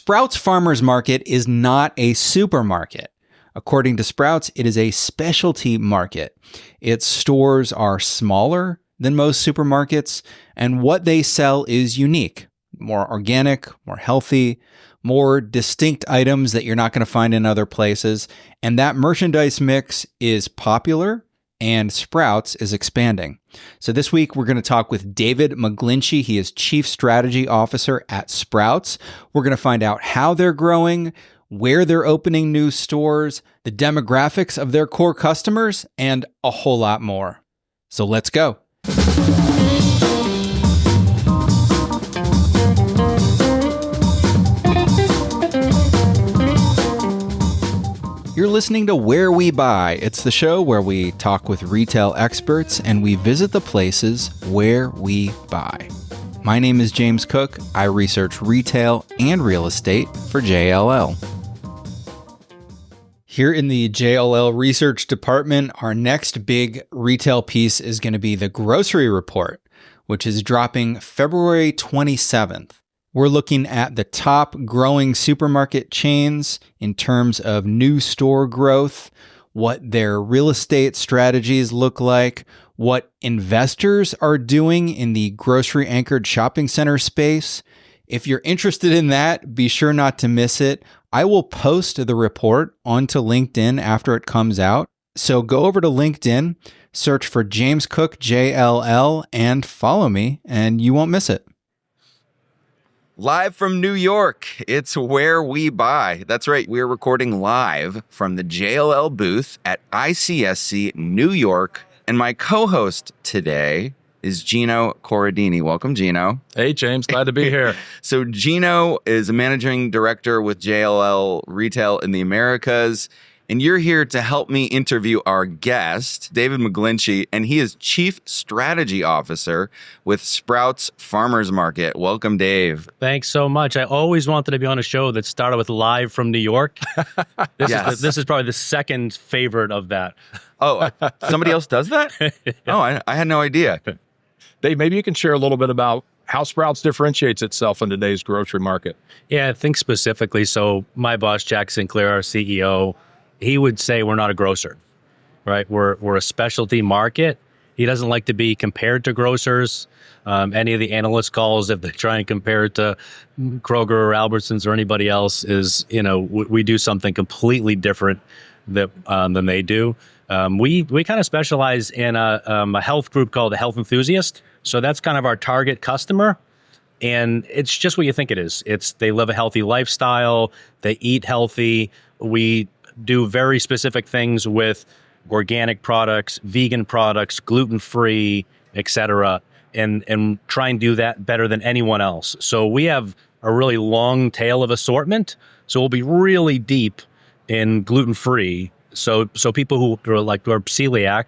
Sprouts Farmers Market is not a supermarket. According to Sprouts, it is a specialty market. Its stores are smaller than most supermarkets, and what they sell is unique, more organic, more healthy, more distinct items that you're not going to find in other places. And that merchandise mix is popular, and Sprouts is expanding. So this week, we're going to talk with David McGlinchey. He is Chief Strategy Officer at Sprouts. We're going to find out how they're growing, where they're opening new stores, the demographics of their core customers, and a whole lot more. So let's go. You're listening to Where We Buy. It's the show where we talk with retail experts and we visit the places where we buy. My name is James Cook. I research retail and real estate for JLL. Here in the JLL research department, our next big retail piece is going to be the grocery report, which is dropping February 27th. We're looking at the top growing supermarket chains in terms of new store growth, what their real estate strategies look like, what investors are doing in the grocery anchored shopping center space. If you're interested in that, be sure not to miss it. I will post the report onto LinkedIn after it comes out. So go over to LinkedIn, search for James Cook JLL, and follow me, and you won't miss it. Live from New York, it's Where We Buy. That's right, we're recording live from the JLL booth at ICSC New York. And my co-host today is Geno Coradini. Welcome, Geno. Hey, James. Glad to be here. So Geno is a managing director with JLL Retail in the Americas. And you're here to help me interview our guest, David McGlinchey, and he is Chief Strategy Officer with Sprouts Farmers Market. Welcome, Dave. Thanks so much. I always wanted to be on a show that started with Live from New York. This is probably the second favorite of that. Oh, somebody else does that? Yeah. Oh, I had no idea. Dave, maybe you can share a little bit about how Sprouts differentiates itself in today's grocery market. Yeah, I think specifically. So my boss, Jack Sinclair, our CEO, he would say we're not a grocer, right? We're a specialty market. He doesn't like to be compared to grocers. Any of the analyst calls, if they try and compare it to Kroger or Albertsons or anybody else, is, we do something completely different than they do. We kind of specialize in a health group called the Health Enthusiast. So that's kind of our target customer. And it's just what you think it is. They live a healthy lifestyle. They eat healthy. We do very specific things with organic products, vegan products, gluten-free, et cetera, and try and do that better than anyone else. So we have a really long tail of assortment. So we'll be really deep in gluten-free. So people who are celiac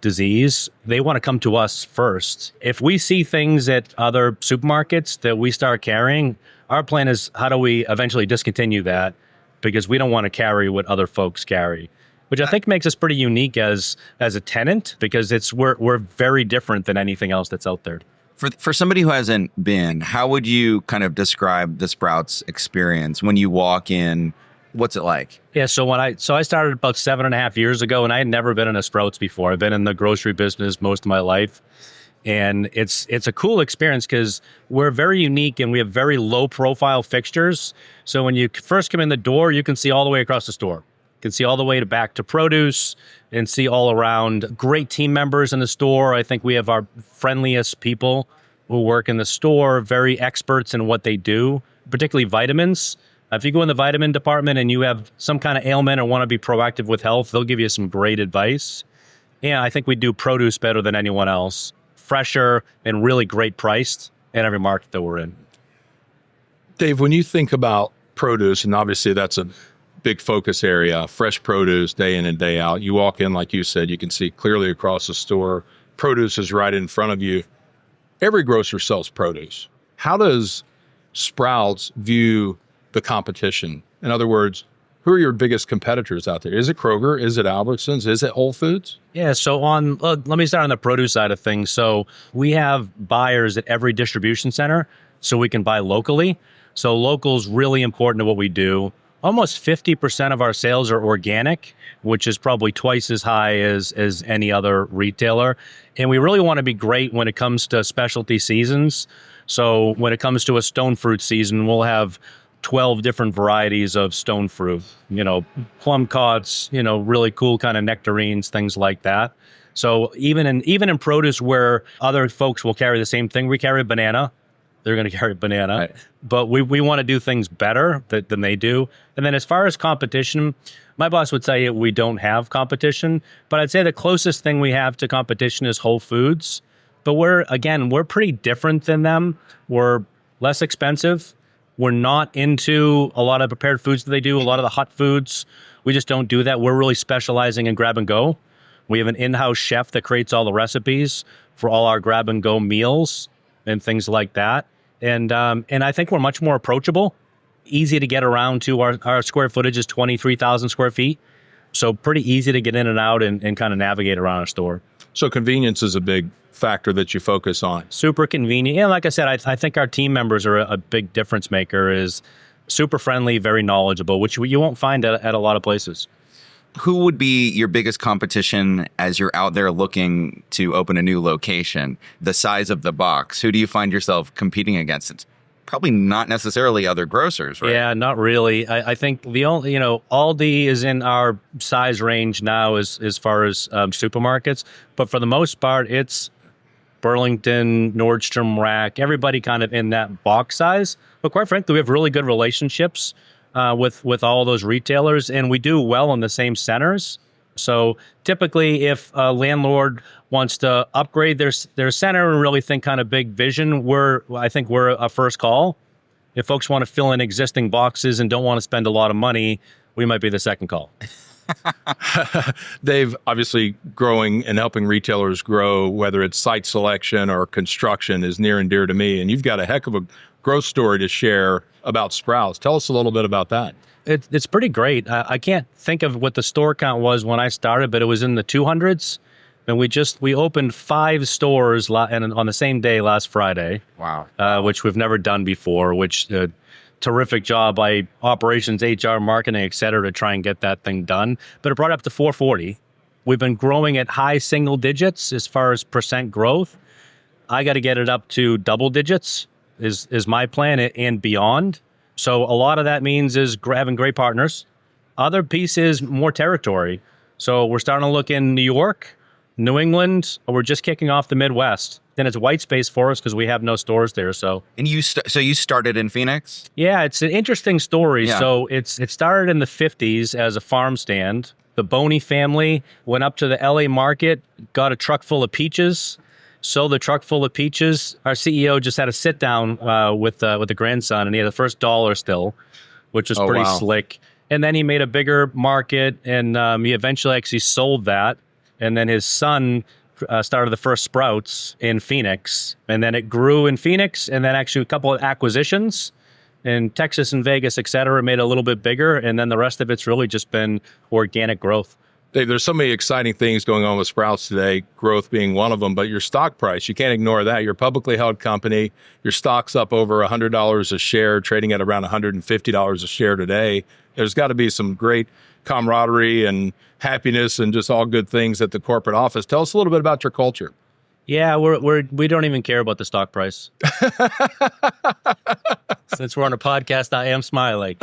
disease, they want to come to us first. If we see things at other supermarkets that we start carrying, our plan is how do we eventually discontinue that, because we don't want to carry what other folks carry, which I think makes us pretty unique as a tenant, because we're very different than anything else that's out there. For somebody who hasn't been, how would you kind of describe the Sprouts experience when you walk in? What's it like? Yeah, so I started about 7.5 years ago, and I had never been in a Sprouts before. I've been in the grocery business most of my life. And it's a cool experience because we're very unique and we have very low profile fixtures. So when you first come in the door, you can see all the way across the store. You can see all the way back to produce and see all around. Great team members in the store. I think we have our friendliest people who work in the store, very experts in what they do, particularly vitamins. If you go in the vitamin department and you have some kind of ailment or want to be proactive with health, they'll give you some great advice. Yeah, I think we do produce better than anyone else. Fresher and really great priced in every market that we're in. Dave, when you think about produce, and obviously that's a big focus area, fresh produce day in and day out, you walk in, like you said, you can see clearly across the store, produce is right in front of you. Every grocer sells produce. How does Sprouts view the competition? In other words, who are your biggest competitors out there? Is it Kroger? Is it Albertsons? Is it Whole Foods? Yeah, so let me start on the produce side of things. So we have buyers at every distribution center so we can buy locally. So local's really important to what we do. Almost 50% of our sales are organic, which is probably twice as high as any other retailer. And we really want to be great when it comes to specialty seasons. So when it comes to a stone fruit season, we'll have 12 different varieties of stone fruit, plum cots, really cool kind of nectarines, things like that. So even in produce where other folks will carry the same thing, we carry a banana. They're going to carry banana, right. But we want to do things better than they do. And then as far as competition, my boss would tell you we don't have competition, but I'd say the closest thing we have to competition is Whole Foods. But we're pretty different than them. We're less expensive. We're not into a lot of prepared foods that they do, a lot of the hot foods. We just don't do that. We're really specializing in grab and go. We have an in-house chef that creates all the recipes for all our grab and go meals and things like that. And I think we're much more approachable, easy to get around to. Our square footage is 23,000 square feet. So pretty easy to get in and out and kind of navigate around our store. So convenience is a big factor that you focus on. Super convenient. And like I said, I think our team members are a big difference maker, is super friendly, very knowledgeable, which you won't find at a lot of places. Who would be your biggest competition as you're out there looking to open a new location? The size of the box. Who do you find yourself competing against? It's probably not necessarily other grocers, right? Yeah, not really. I think the only, Aldi is in our size range now as far as supermarkets. But for the most part, it's Burlington, Nordstrom Rack, everybody kind of in that box size. But quite frankly, we have really good relationships with all those retailers, and we do well in the same centers. So typically, if a landlord wants to upgrade their center and really think kind of big vision, I think we're a first call. If folks want to fill in existing boxes and don't want to spend a lot of money, we might be the second call. Dave, obviously growing and helping retailers grow, whether it's site selection or construction, is near and dear to me. And you've got a heck of a growth story to share about Sprouts. Tell us a little bit about that. It's pretty great. I can't think of what the store count was when I started, but it was in the 200s. And we opened 5 stores on the same day last Friday. Wow. Which we've never done before, which terrific job by operations, HR, marketing, et cetera, to try and get that thing done. But it brought it up to 440. We've been growing at high single digits as far as percent growth. I got to get it up to double digits is my plan and beyond. So a lot of that means is having great partners. Other piece is more territory. So we're starting to look in New York, New England, or we're just kicking off the Midwest. Then it's white space for us because we have no stores there. So you started in Phoenix? Yeah, it's an interesting story. Yeah. So it started in the 50s as a farm stand. The Boney family went up to the LA market, got a truck full of peaches. Sold the truck full of peaches. Our CEO just had a sit down with the grandson, and he had the first dollar still, which was pretty slick. And then he made a bigger market, and he eventually actually sold that. And then his son started the first Sprouts in Phoenix, and then it grew in Phoenix, and then actually a couple of acquisitions in Texas and Vegas, et cetera, made it a little bit bigger. And then the rest of it's really just been organic growth. Dave, there's so many exciting things going on with Sprouts today, growth being one of them, but your stock price, you can't ignore that. You're a publicly held company. Your stock's up over $100 a share, trading at around $150 a share today. There's got to be some great camaraderie and happiness and just all good things at the corporate office. Tell us a little bit about your culture. Yeah, we don't even care about the stock price. Since we're on a podcast, I am smiling.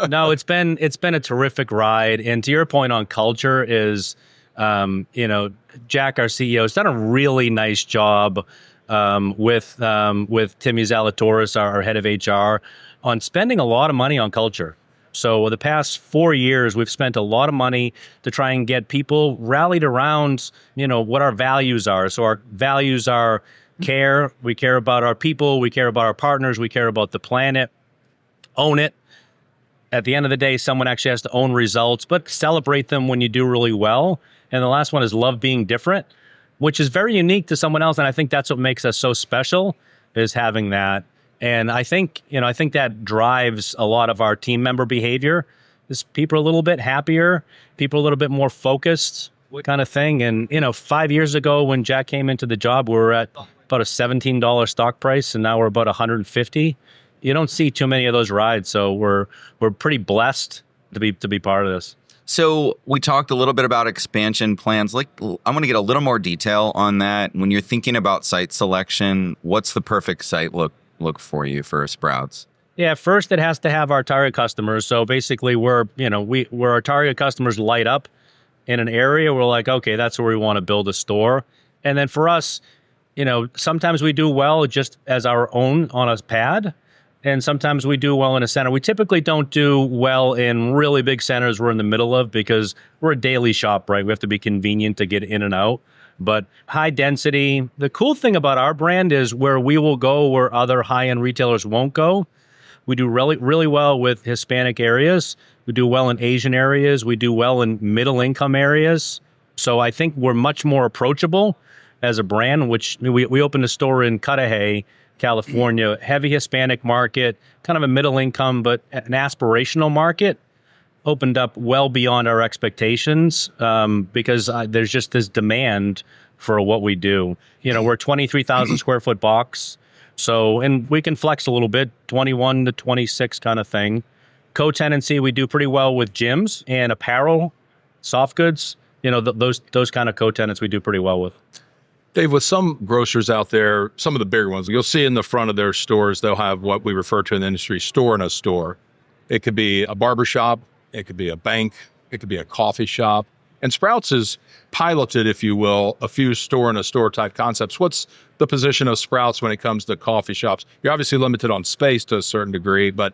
No, it's been a terrific ride. And to your point on culture is, Jack, our CEO, has done a really nice job with Timmy Zalatoris, our head of HR, on spending a lot of money on culture. So the past 4 years, we've spent a lot of money to try and get people rallied around, what our values are. So our values are care. We care about our people. We care about our partners. We care about the planet. Own it. At the end of the day, someone actually has to own results, but celebrate them when you do really well. And the last one is love being different, which is very unique to someone else. And I think that's what makes us so special, is having that. And I think that drives a lot of our team member behavior. Is people are a little bit happier, people are a little bit more focused, kind of thing. And 5 years ago when Jack came into the job, we were at about a $17 stock price, and now we're about $150. you don't see too many of those rides. So we're pretty blessed to be part of this. So we talked a little bit about expansion plans. Like, I want to get a little more detail on that. When you're thinking about site selection, what's the perfect site look for you for Sprouts? Yeah, first it has to have our target customers. So basically, where our target customers light up in an area, we're like, okay, that's where we want to build a store. And then for us, sometimes we do well just as our own on a pad, and sometimes we do well in a center. We typically don't do well in really big centers we're in the middle of because we're a daily shop, right? We have to be convenient to get in and out. But high density, the cool thing about our brand is where we will go where other high-end retailers won't go. We do really, really well with Hispanic areas. We do well in Asian areas. We do well in middle-income areas. So I think we're much more approachable as a brand, which we opened a store in Cudahy, California, heavy Hispanic market, kind of a middle-income, but an aspirational market. Opened up well beyond our expectations because there's just this demand for what we do. We're a 23,000 square foot box. So, and we can flex a little bit, 21 to 26 kind of thing. Co-tenancy, we do pretty well with gyms and apparel, soft goods. Those kind of co-tenants we do pretty well with. Dave, with some grocers out there, some of the bigger ones, you'll see in the front of their stores, they'll have what we refer to in the industry, store in a store. It could be a barber shop, it could be a bank, it could be a coffee shop. And Sprouts has piloted, if you will, a few store in a store type concepts. What's the position of Sprouts when it comes to coffee shops? You're obviously limited on space to a certain degree, but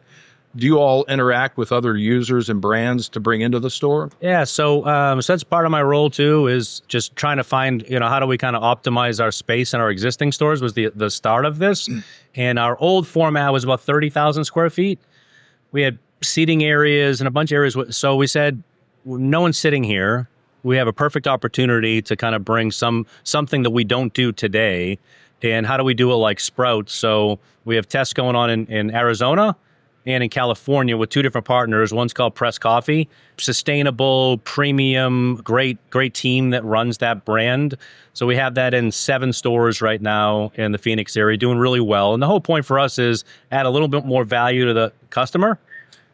do you all interact with other users and brands to bring into the store? Yeah, so that's part of my role too, is just trying to find, how do we kind of optimize our space in our existing stores was the start of this. And our old format was about 30,000 square feet. We had seating areas and a bunch of areas. So we said, no one's sitting here. We have a perfect opportunity to kind of bring something that we don't do today. And how do we do it like Sprouts? So we have tests going on in Arizona and in California with two different partners. One's called Press Coffee, sustainable, premium, great team that runs that brand. So we have that in 7 stores right now in the Phoenix area, doing really well. And the whole point for us is add a little bit more value to the customer,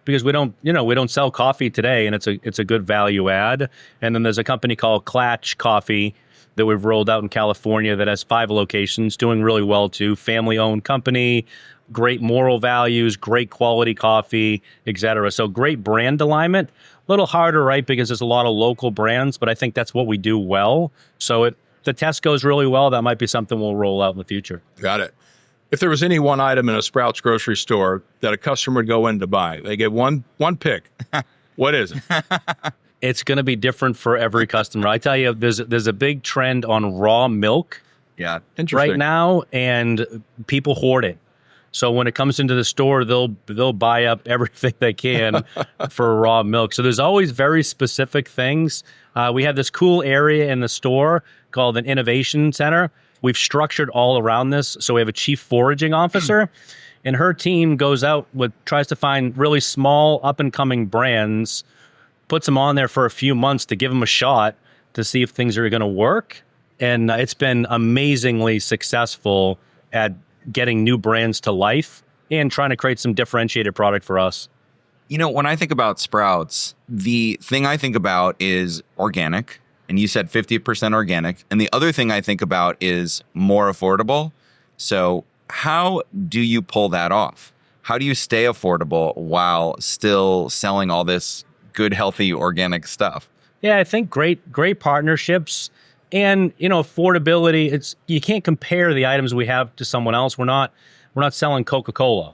because we don't sell coffee today, and it's a good value add. And then there's a company called Klatch Coffee that we've rolled out in California that has 5 locations, doing really well too. Family-owned company, great moral values, great quality coffee, et cetera. So great brand alignment. A little harder, right, because there's a lot of local brands, but I think that's what we do well. So the test goes really well. That might be something we'll roll out in the future. Got it. If there was any one item in a Sprouts grocery store that a customer would go in to buy, they get one pick. What is it? It's going to be different for every customer. I tell you, there's a big trend on raw milk right now, and people hoard it. So when it comes into the store, they'll buy up everything they can for raw milk. So there's always very specific things. We have this cool area in the store called an innovation center. We've structured all around this. So we have a chief foraging officer, and her team goes out tries to find really small up and coming brands, puts them on there for a few months to give them a shot to see if things are going to work. And it's been amazingly successful at getting new brands to life and trying to create some differentiated product for us. When I think about Sprouts, the thing I think about is organic. And you said 50% organic. And the other thing I think about is more affordable. So how do you pull that off? How do you stay affordable while still selling all this good, healthy, organic stuff? Yeah, I think great partnerships and, affordability. You can't compare the items we have to someone else. We're not selling Coca-Cola,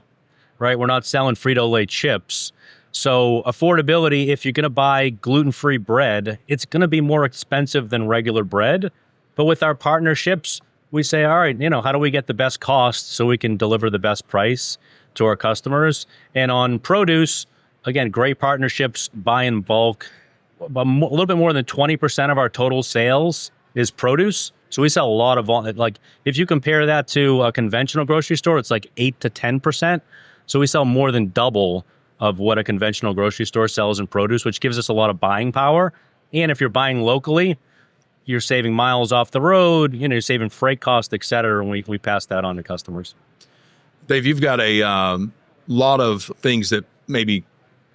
right? We're not selling Frito-Lay chips. So affordability, if you're going to buy gluten-free bread, it's going to be more expensive than regular bread. But with our partnerships, we say, all right, how do we get the best cost so we can deliver the best price to our customers? And on produce, again, great partnerships, buy in bulk. A little bit more than 20% of our total sales is produce. So we sell a lot of, like, if you compare that to a conventional grocery store, it's like 8 to 10%. So we sell more than double of what a conventional grocery store sells in produce, which gives us a lot of buying power. And if you're buying locally, you're saving miles off the road, you're saving freight costs, et cetera, and we pass that on to customers. Dave, you've got a lot of things that maybe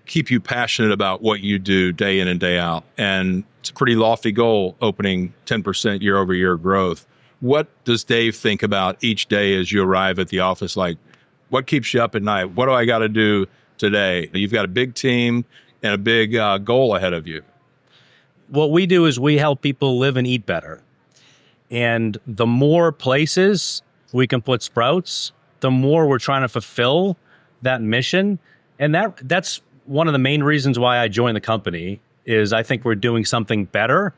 keep you passionate about what you do day in and day out. And it's a pretty lofty goal, opening 10% year over year growth. What does Dave think about each day as you arrive at the office? Like, what keeps you up at night? What do I got to do today? You've got a big team and a big goal ahead of you. What we do is we help people live and eat better. And the more places we can put Sprouts, the more we're trying to fulfill that mission. And that's one of the main reasons why I joined the company, is I think we're doing something better.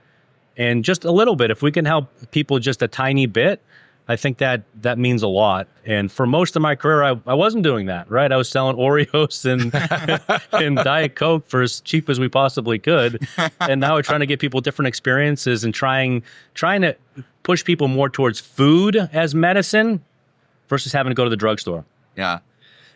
And just a little bit, if we can help people just a tiny bit, I think that means a lot. And for most of my career, I wasn't doing that, right? I was selling Oreos and Diet Coke for as cheap as we possibly could. And now we're trying to get people different experiences and trying to push people more towards food as medicine versus having to go to the drugstore. Yeah.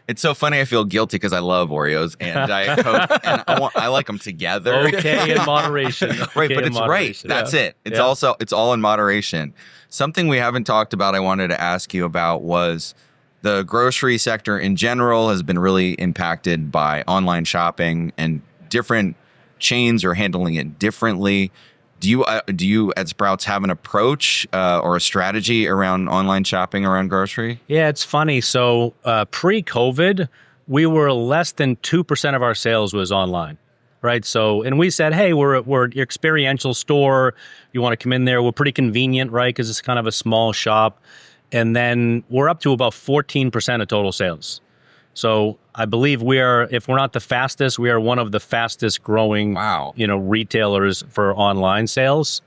It's so funny. I feel guilty because I love Oreos and Diet Coke, and I like them together. Okay, in moderation. Right, but it's right. That's it. It's all in moderation. Something we haven't talked about, I wanted to ask you about, was the grocery sector in general has been really impacted by online shopping, and different chains are handling it differently. Do you at Sprouts have an approach or a strategy around online shopping around grocery? Yeah, it's funny. So pre-COVID, we were less than 2% of our sales was online, right? So, and we said, hey, we're an experiential store. You want to come in there? We're pretty convenient, right? Because it's kind of a small shop. And then we're up to about 14% of total sales. So I believe if we're not the fastest, we are one of the fastest growing, retailers for online sales.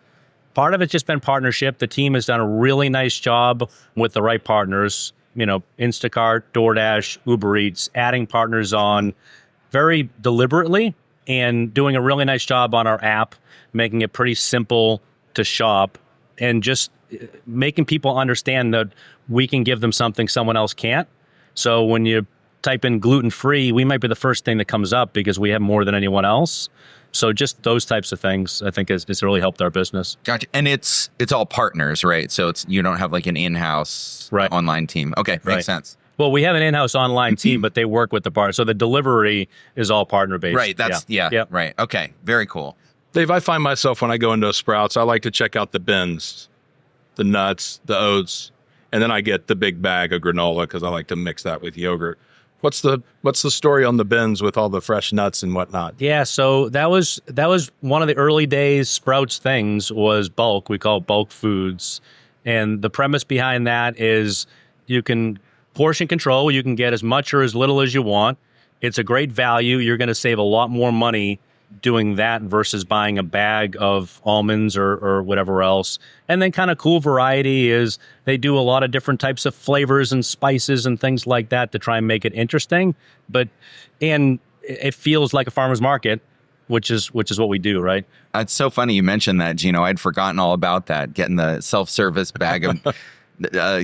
Part of it's just been partnership. The team has done a really nice job with the right partners, Instacart, DoorDash, Uber Eats, adding partners on very deliberately and doing a really nice job on our app, making it pretty simple to shop and just making people understand that we can give them something someone else can't. So when you type in gluten-free, we might be the first thing that comes up because we have more than anyone else. So just those types of things, I think, it's really helped our business. Gotcha. And it's all partners, right? So you don't have like an in-house online team. Okay, makes sense. Well, we have an in-house online team, but they work with the partner. So the delivery is all partner-based. Right, right. Okay, very cool. Dave, I find myself when I go into Sprouts, I like to check out the bins, the nuts, the oats, and then I get the big bag of granola because I like to mix that with yogurt. What's the story on the bins with all the fresh nuts and whatnot? Yeah, so that was one of the early days Sprouts things was bulk. We call it bulk foods. And the premise behind that is you can portion control. You can get as much or as little as you want. It's a great value. You're going to save a lot more money doing that versus buying a bag of almonds or whatever else. And then kind of cool variety is they do a lot of different types of flavors and spices and things like that to try and make it interesting. And it feels like a farmer's market, which is what we do, right? It's so funny you mentioned that, Geno. I'd forgotten all about that, getting the self-service bag of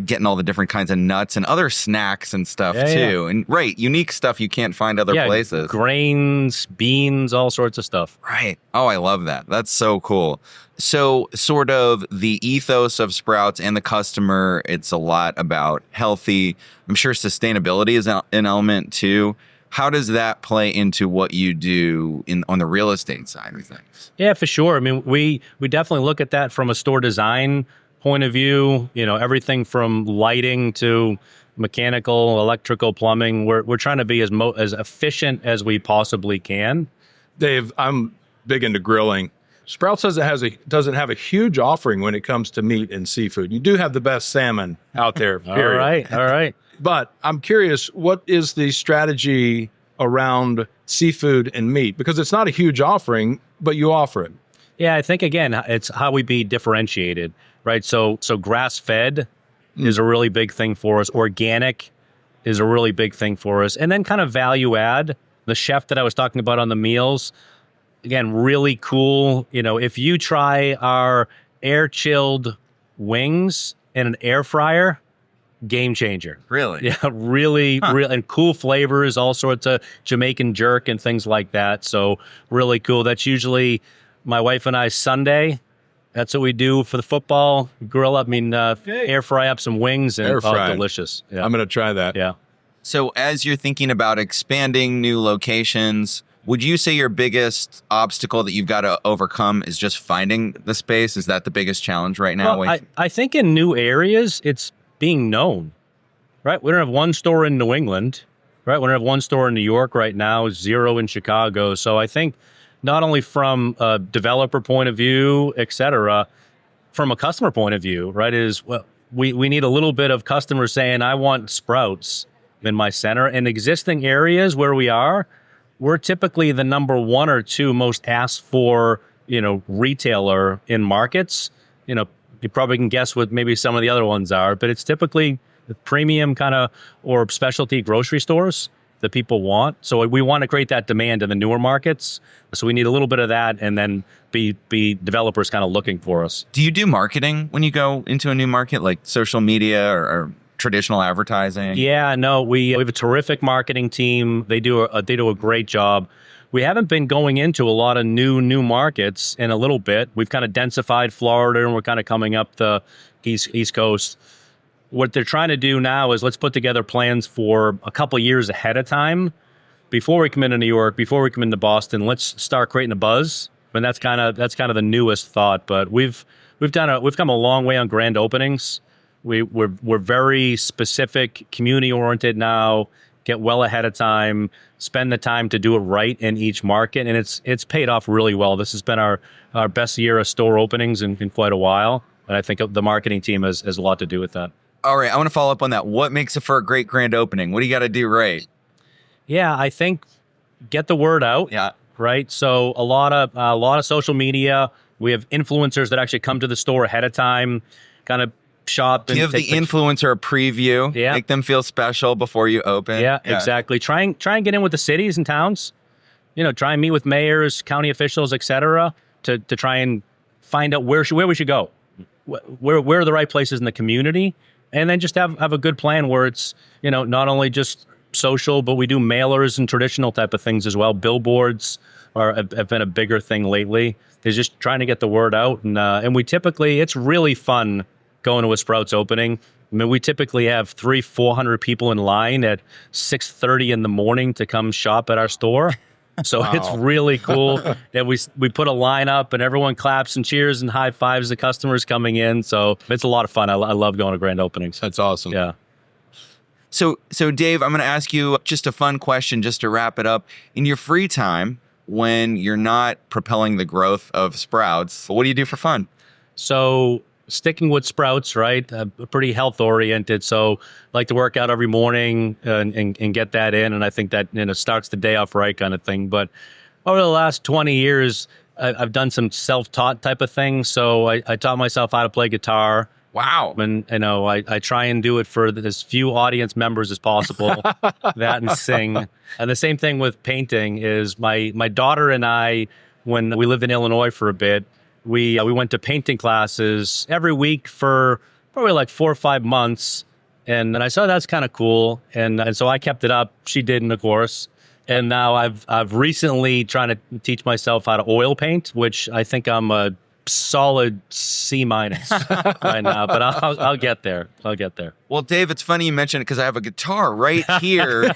getting all the different kinds of nuts and other snacks and stuff too. And unique stuff you can't find other places. Grains, beans, all sorts of stuff. Right. Oh, I love that. That's so cool. So sort of the ethos of Sprouts and the customer, it's a lot about healthy. I'm sure sustainability is an element too. How does that play into what you do on the real estate side of things? Yeah, for sure. I mean, we definitely look at that from a store design point of view, everything from lighting to mechanical, electrical, plumbing. We're trying to be as efficient as we possibly can. Dave, I'm big into grilling. Sprouts doesn't have a huge offering when it comes to meat and seafood. You do have the best salmon out there. Period. All right. But I'm curious, what is the strategy around seafood and meat? Because it's not a huge offering, but you offer it. Yeah, I think, again, it's how we be differentiated, right? So grass-fed is a really big thing for us. Organic is a really big thing for us. And then kind of value add. The chef that I was talking about on the meals, again, really cool. If you try our air-chilled wings in an air fryer, game changer. Really? Yeah, really, and cool flavors, all sorts of Jamaican jerk and things like that. So really cool. That's usually my wife and I's Sunday. That's what we do for the football. Grill up, air fry up some wings and delicious. Yeah. I'm going to try that. Yeah. So as you're thinking about expanding new locations, would you say your biggest obstacle that you've got to overcome is just finding the space? Is that the biggest challenge right now? Well, I think in new areas, it's being known, right? We don't have one store in New England, right? We don't have one store in New York right now, 0 in Chicago. So I think not only from a developer point of view, et cetera, from a customer point of view, right, is well, we need a little bit of customers saying, I want Sprouts in my center. In existing areas where we are, we're typically the number 1 or 2 most asked for, retailer in markets. You probably can guess what maybe some of the other ones are, but it's typically the premium kind of or specialty grocery stores that people want. So we want to create that demand in the newer markets. So we need a little bit of that, and then be developers kind of looking for us. Do you do marketing when you go into a new market, like social media or traditional advertising? Yeah, no, we have a terrific marketing team. They do a great job. We haven't been going into a lot of new markets in a little bit. We've kind of densified Florida, and we're kind of coming up the East Coast. What they're trying to do now is let's put together plans for a couple of years ahead of time before we come into New York, before we come into Boston. Let's start creating a buzz. And that's kind of the newest thought. But we've come a long way on grand openings. We're very specific, community oriented now. Get well ahead of time. Spend the time to do it right in each market, and it's paid off really well. This has been our best year of store openings in quite a while, and I think the marketing team has a lot to do with that. All right, I want to follow up on that. What makes it for a great grand opening? What do you got to do right? Yeah, I think get the word out. Yeah. Right. So a lot of social media. We have influencers that actually come to the store ahead of time, kind of shop. Give the influencer a preview. Yeah. Make them feel special before you open. Yeah, exactly. Try and get in with the cities and towns. Try and meet with mayors, county officials, et cetera, to try and find out where we should go. Where are the right places in the community? And then just have a good plan where it's, not only just social, but we do mailers and traditional type of things as well. Billboards have been a bigger thing lately. They're just trying to get the word out. And we typically, it's really fun going to a Sprouts opening. I mean, we typically have 300-400 people in line at 6:30 in the morning to come shop at our store. So It's really cool that we put a line up and everyone claps and cheers and high fives the customers coming in. So it's a lot of fun. I love going to grand openings. That's awesome. Yeah. So Dave, I'm going to ask you just a fun question just to wrap it up. In your free time, when you're not propelling the growth of Sprouts, what do you do for fun? So sticking with Sprouts, right? Pretty health oriented. So like to work out every morning and get that in. And I think that starts the day off right kind of thing. But over the last 20 years, I've done some self-taught type of things. So I taught myself how to play guitar. Wow. And I try and do it for as few audience members as possible, that and sing. And the same thing with painting is my daughter and I, when we lived in Illinois for a bit, we went to painting classes every week for probably like 4 or 5 months. And I saw that's kind of cool. And so I kept it up. She didn't, of course. And now I've recently trying to teach myself how to oil paint, which I think I'm a solid C- right now, but I'll get there. Well, Dave, it's funny you mentioned it because I have a guitar right here.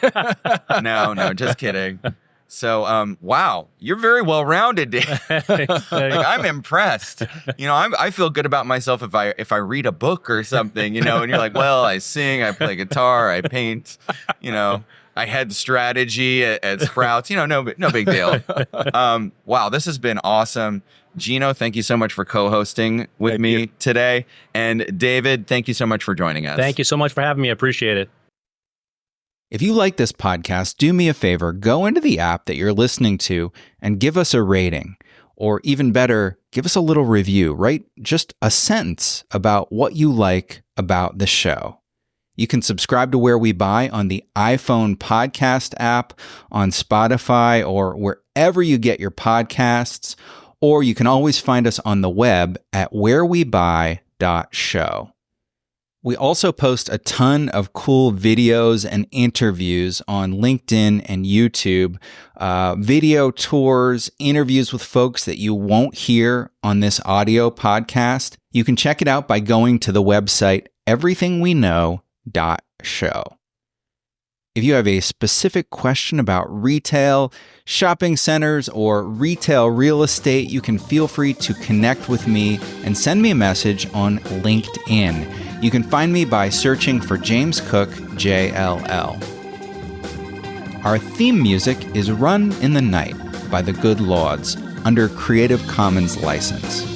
No, just kidding. So, wow, you're very well-rounded, Dave. I'm impressed. I feel good about myself if I read a book or something, and you're like, well, I sing, I play guitar, I paint, I had strategy at Sprouts, no big deal. Wow, this has been awesome. Geno, thank you so much for co-hosting with me today. And David, thank you so much for joining us. Thank you so much for having me. I appreciate it. If you like this podcast, do me a favor, go into the app that you're listening to and give us a rating. Or even better, give us a little review, right? Just a sentence about what you like about the show. You can subscribe to Where We Buy on the iPhone podcast app, on Spotify, or wherever you get your podcasts. Or you can always find us on the web at wherewebuy.show. We also post a ton of cool videos and interviews on LinkedIn and YouTube, video tours, interviews with folks that you won't hear on this audio podcast. You can check it out by going to the website everythingweknow.show. If you have a specific question about retail, shopping centers, or retail real estate, you can feel free to connect with me and send me a message on LinkedIn. You can find me by searching for James Cook, JLL. Our theme music is Run in the Night by the Good Lords under Creative Commons license.